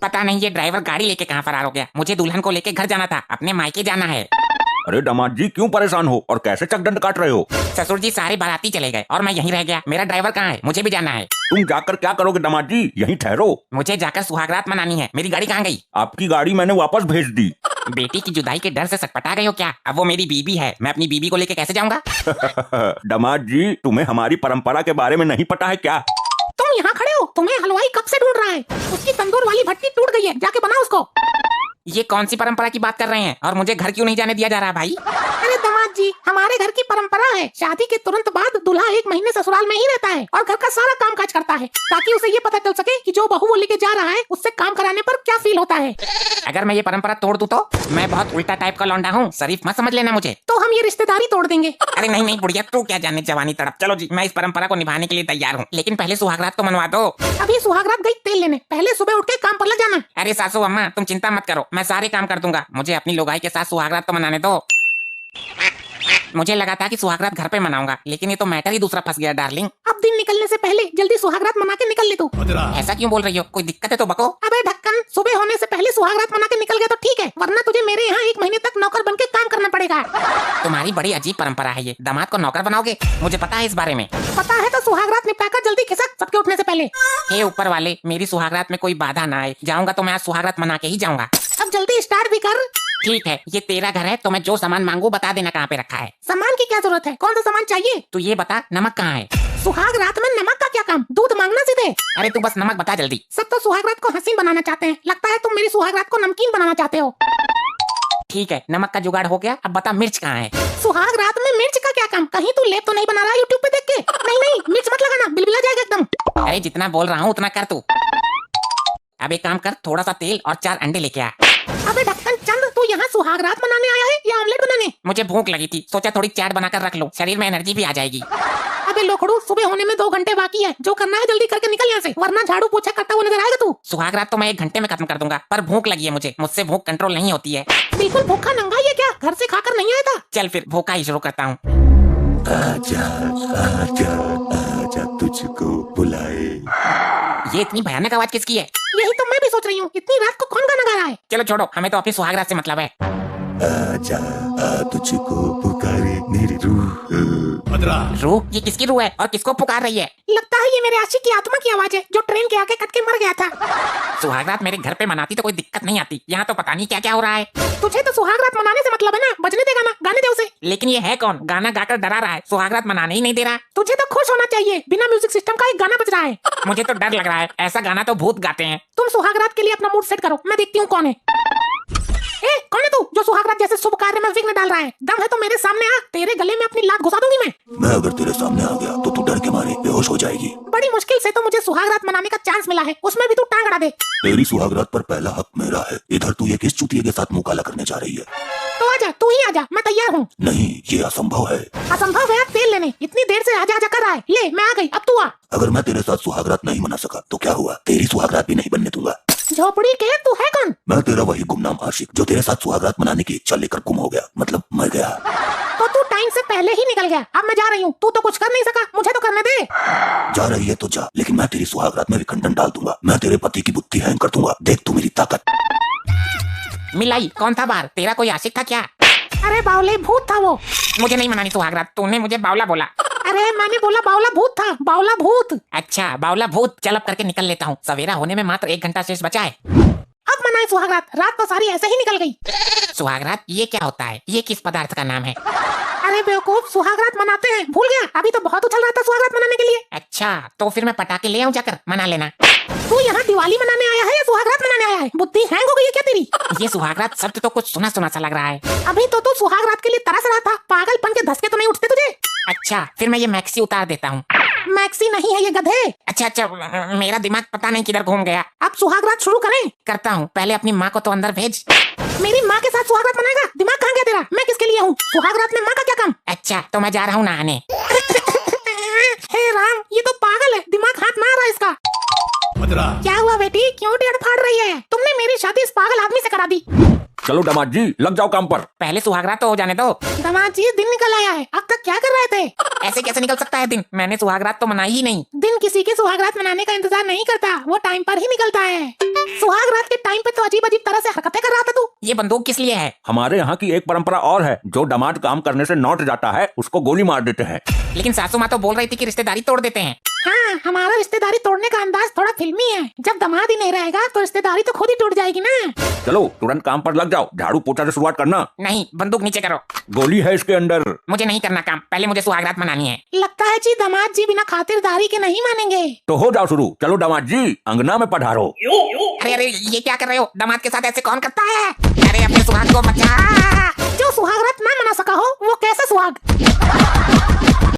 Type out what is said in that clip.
पता नहीं ये ड्राइवर गाड़ी लेके कहाँ फरार हो गया। मुझे दुल्हन को लेके घर जाना था, अपने मायके जाना है। अरे दामाद जी क्यों परेशान हो और कैसे चकदंड काट रहे हो? ससुर जी सारे बाराती चले गए और मैं यहीं रह गया। मेरा ड्राइवर कहाँ है? मुझे भी जाना है। तुम जाकर क्या करोगे दामाद जी? यहीं ठहरो। मुझे जाकर सुहागरात मनानी है। मेरी गाड़ी कहाँ गई? आपकी गाड़ी मैंने वापस भेज दी। बेटी की जुदाई के डर से सटपटा गए हो क्या? अब वो मेरी बीबी है, मैं अपनी बीबी को लेके कैसे जाऊंगा? दामाद जी तुम्हें हमारी परंपरा के बारे में नहीं पता है क्या? तुम यहाँ खड़े हो, तुम्हें हलवाई कब से ढूंढ रहा है। उसकी तंदूर वाली भट्टी टूट गई है, जाके बनाओ उसको। ये कौन सी परंपरा की बात कर रहे हैं और मुझे घर क्यों नहीं जाने दिया जा रहा भाई? अरे दामाद जी, हमारे घर की परंपरा है, शादी के तुरंत बाद दूल्हा 1 महीने ससुराल में ही रहता है और घर का सारा काम काज करता है, ताकि उसे ये पता चल सके कि जो बहू वो लेके जा रहा है उससे काम कराने पर क्या फील होता है। अगर मैं ये परंपरा तोड़ दूं तो? मैं बहुत उल्टा टाइप का लौंडा हूँ, शरीफ मत समझ लेना मुझे। तो हम ये रिश्तेदारी तोड़ देंगे। अरे नहीं नहीं बुढ़िया, तू क्या जाने जवानी तड़प। चलो जी, मैं इस परंपरा को निभाने के लिए तैयार हूँ, लेकिन पहले सुहागरात तो मनवा दो। अभी सुहागरात गई तेल लेने, पहले सुबह उठ के काम पर लग जाना। अरे सासू अम्मा तुम चिंता मत करो, मैं सारे काम कर दूंगा। मुझे अपनी लोगाई के साथ सुहागरात तो मनाने दो। मुझे लगा था कि सुहागरात घर पे मनाऊंगा, लेकिन ये तो मैटर ही दूसरा फंस गया डार्लिंग। अब दिन निकलने से पहले जल्दी सुहागरात मना के निकल ले तू। ऐसा क्यों बोल रही हो? कोई दिक्कत है तो बको। अबे ढक्कन, सुबह होने से पहले सुहागरात मना के निकल गया तो ठीक है, वरना तुझे मेरे यहाँ 1 महीने तक नौकर बन के काम करना पड़ेगा। तुम्हारी बड़ी अजीब परंपरा है ये, दामाद को नौकर बनाओगे? मुझे पता है इस बारे में। पता है तो सुहागरात निपटाकर जल्दी खिसक, सबके उठने से पहले। हे ऊपर वाले, मेरी सुहागरात में कोई बाधा ना आए। जाऊंगा तो मैं आज सुहागरात मना के ही जाऊंगा। अब जल्दी स्टार्ट भी कर। ठीक है, ये तेरा घर है तो मैं जो सामान मांगू बता देना कहाँ पे रखा है। सामान की क्या जरूरत है, कौन सा सामान चाहिए? तू ये बता नमक कहाँ है? सुहागरात में नमक का क्या काम, दूध मांगना सीधे। अरे तू बस नमक बता जल्दी। सब तो सुहागरात को हसीन बनाना चाहते हैं, लगता है तुम मेरी सुहागरात को नमकीन बनाना चाहते हो। ठीक है, नमक का जुगाड़ हो गया, अब बता मिर्च कहाँ है? सुहागरात में मिर्च का क्या काम, कहीं तू लेप तो नहीं बना रहा यूट्यूब पे देख के? नहीं नहीं, मिर्च मत लगाना, बिलबिला जाएगा एकदम। अरे जितना बोल रहा हूँ उतना कर तू। अब एक काम कर, थोड़ा सा तेल और 4 अंडे लेके आ। अबे ढक्कन चंद, तू यहाँ सुहागरात मनाने आया है या ऑमलेट बनाने? मुझे भूख लगी थी, सोचा थोड़ी चाट बनाकर रख लो, शरीर में एनर्जी भी आ जाएगी। अबे लोखड़ू, सुबह होने में 2 घंटे बाकी है, जो करना है जल्दी करके निकल यहाँ से, वरना झाड़ू पोछा करता हुआ नजर आएगा तू। सुहागरात तो मैं 1 घंटे में खत्म कर दूंगा, पर भूख लगी है मुझे, मुझसे भूख कंट्रोल नहीं होती है। बिल्कुल भूखा नंगा ये क्या, घर से खाकर नहीं आया था? चल फिर भूखा ही शुरू करता हूँ। आजा आजा आजा तुझको बुलाए। ये इतनी भयानक आवाज किसकी है? यही तो मैं भी सोच रही हूँ, इतनी रात को कौन गाना गा रहा है? चलो छोड़ो, हमें तो अपनी सुहागरात से मतलब है। आजा तुझको पुकारे मेरी रूह। रूह? ये किसकी रूह है और किसको पुकार रही है? लगता है ये मेरे आशिक की आत्मा की आवाज है, जो ट्रेन के आगे कट के मर गया था। सुहागरात मेरे घर पे मनाती तो कोई दिक्कत नहीं आती, यहाँ तो पता नहीं क्या क्या हो रहा है। तुझे तो सुहागरात मनाने से मतलब है ना, बजने दे गाना, गाने दे उसे। लेकिन ये है कौन, गाना गाकर डरा रहा है, सुहागरात मनाने ही नहीं दे रहा। तुझे तो खुश होना चाहिए, बिना म्यूजिक सिस्टम का एक गाना बज रहा है। मुझे तो डर लग रहा है, ऐसा गाना तो भूत गाते हैं। तुम सुहागरात के लिए अपना मूड सेट करो, मैं देखती हूँ कौन है। ए, कौन है तू जो सुहागरात जैसे शुभ कार्य में विघ्न डाल रहा है? दम है तो मेरे सामने आ, तेरे गले में अपनी लात घुसा दूंगी मैं। अगर तेरे सामने आ गया तो तू डर के मारे बेहोश हो जाएगी। बड़ी मुश्किल से तो मुझे सुहागरात मनाने का चांस मिला है, उसमें भी तू टांग अड़ा दे। तेरी सुहागरात पर पहला हक मेरा है। इधर तू ये किस चुतिये के साथ मुंह काला करने जा रही है? तो आजा, तू ही आजा, मैं तैयार हूँ। नहीं, ये असंभव है। असंभव है तेल लेने, इतनी देर से आजा आजा कर रहा है। ले मैं आ गई, अब तू आ। अगर मैं तेरे साथ सुहागरात नहीं मना सका तो क्या हुआ, तेरी सुहागरात भी नहीं बनने दूंगा। झोपड़ी के तू है कौन? मैं तेरा वही गुमनाम आशिक जो तेरे साथ सुहागरात मनाने की इच्छा लेकर गुम हो गया, मतलब मर गया। तो तू टाइम से पहले ही निकल गया, अब मैं जा रही हूँ। तू तो कुछ कर नहीं सका, मुझे तो करने दे। जा रही है तो जा, लेकिन मैं तेरी सुहागरात में विखंडन डाल दूंगा। मैं तेरे पति की बुद्धि हैंग कर दूंगा, देख तू मेरी ताकत। मिलाई, कौन था बाहर? तेरा कोई आशिक था क्या? अरे बावले, भूत था वो। मुझे नहीं मनानी सुहागरात, तूने मुझे बावला बोला। अरे मैंने बोला बावला भूत था, बावला भूत। अच्छा बावला भूत, चल अब करके निकल लेता हूँ, सवेरा होने में मात्र 1 घंटा शेष बचा है। अब मनाए सुहागरात, रात तो सारी ऐसे ही निकल गई। सुहागरात ये क्या होता है? ये किस पदार्थ का नाम है? अरे बेवकूफ, सुहागरात मनाते हैं, भूल गया? अभी तो बहुत उछल रहा था सुहागरात मनाने के लिए। अच्छा तो फिर मैं पटाखे ले आऊँ जाकर, मना लेना। तू यहाँ दिवाली मनाने आया है या सुहागरात मनाने आया है? बुद्धि हैंग हो गई है क्या तेरी? ये सुहागरात शब्द तो कुछ सुना सुना सा लग रहा है। अभी तो तू सुहागरात के लिए तरस रहा था, पागलपन के धसके तो नहीं उठते तुझे? अच्छा फिर मैं ये मैक्सी उतार देता हूँ। मैक्सी नहीं है ये गधे। अच्छा मेरा दिमाग पता नहीं किधर घूम गया। अब सुहागरात शुरू करें? करता हूँ, पहले अपनी माँ को तो अंदर भेज। मेरी माँ के साथ सुहागरात मनाएगा? दिमाग कहाँ गया तेरा? मैं किसके लिए हूँ? सुहागरात में माँ का क्या काम? अच्छा तो मैं जा रहा हूँ नहाने। हे राम, ये तो पागल है, दिमाग हाथ मार रहा है इसका। क्या हुआ बेटी, क्यों टेढ़ फाड़ रही है? तुमने मेरी शादी इस पागल आदमी से करा दी। चलो दामाद जी लग जाओ काम पर। पहले सुहागरात तो हो जाने दो। दामाद जी दिन निकल आया है, अब तक क्या कर रहे थे? ऐसे कैसे निकल सकता है दिन? मैंने सुहागरात तो मनाई ही नहीं। दिन किसी के सुहागरात मनाने का इंतजार नहीं करता, वो टाइम पर ही निकलता है। सुहाग रात के टाइम पे तो अजीब अजीब तरह से हरकतें कर रहा था तू। ये बंदूक किस लिए है? हमारे यहाँ की एक परंपरा और है, जो दामाद काम करने से लौट जाता है उसको गोली मार देते हैं। लेकिन सासू माँ तो बोल रही थी कि रिश्तेदारी तोड़ देते हैं। हाँ, हमारा रिश्तेदारी तोड़ने का अंदाज थोड़ा फिल्मी है। जब दामाद ही नहीं रहेगा तो रिश्तेदारी तो खुद ही टूट जाएगी ना। चलो तुरंत काम पर लग जाओ, झाड़ू पोछा से शुरुआत करना। नहीं, बंदूक नीचे करो। गोली है इसके अंदर। मुझे नहीं करना काम, पहले मुझे सुहागरात मनानी है। लगता है जी दामाद जी बिना खातिरदारी के नहीं मानेंगे। तो हो जाओ शुरू। चलो दामाद जी अंगना में पधारो। अरे अरे, ये क्या कर रहे हो? दामाद के साथ ऐसे कौन करता है? अरे अपने सुहाग को बचा। जो सुहागरात ना मना सका हो वो कैसे सुहाग।